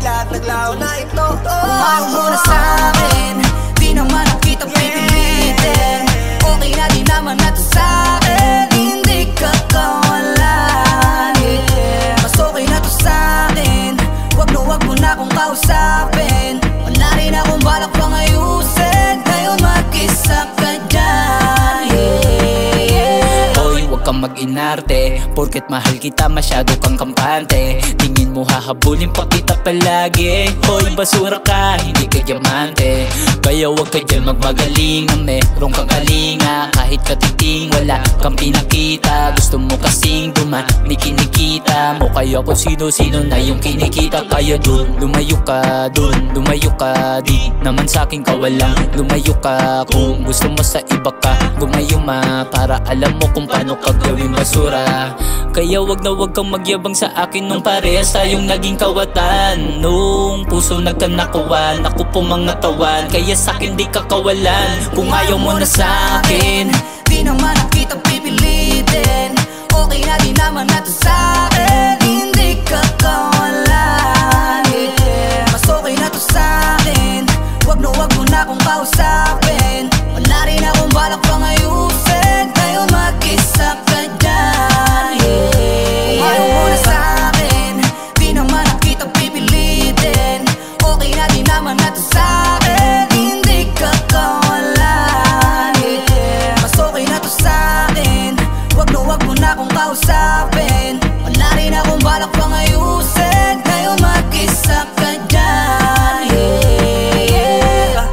lahat naglaho na ito. Kung ayaw mo na sa'kin, di naman ang kita pipilitin. Okay na di naman na to sa'kin, hindi ka kawalan, yeah. Mas okay na to sa'kin, wag mo na akong kausapin. Wala rin akong balak pang ayusin, ngayon mag-isa ka dyan, yeah. Hoy, wag kang mag-inarte, porket mahal kita masyado kang kampante. Tingin mo hahabulin pa kita palagi. Hoy, basura ka, hindi ka diamante. Kaya wag ka dyan magmagaling na meron kang kalinga. Kahit katiting wala kang pinakita, gusto mo kasing duman, may kinikita mo. Kaya kung sino-sino na yung kinikita. Kaya dun, lumayo ka dun, lumayo ka. Di naman sa'kin ka walang lumayo ka. Kung gusto mo sa iba ka, gumayo ma, para alam mo kung paano ka gawin basura. Kaya wag na wag kang magyabang sa akin nung parehas tayong naging kawatan. Nung puso nagkanakuan, ako po mga tawan. Kaya sa'kin di ka kawalan. Kung ayaw mo na sa'kin, di naman ang kita pipilitin. Okay na di naman na to sa'kin, hindi ka kawalan, yeah. Mas okay na to sa'kin, wag mo na akong kausapin. Wala rin akong balak pang ayusin, ngayon mag-isa ka dyan, yeah. Kung ayaw mo na sa'kin, di naman ang kita pipilitin. Okay na di naman na to sa'kin, hindi ka kawalan, yeah. Mas okay na to sa'kin, wag mo na akong kausapin. Wala rin akong balak pang ayusin, ngayon mag-isa ka dyan, yeah.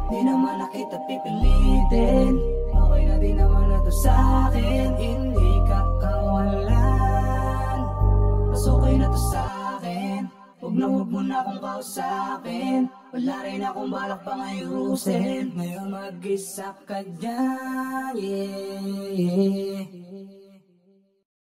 Di naman na kita pipilitin. Okay na di naman na to sa'kin, hindi ka kawalan. Mas okay na to sa'kin, wag mo na akong kausapin. Wala rin akong balak pang ayusin, ngayon mag-isa ka dyan, yeah.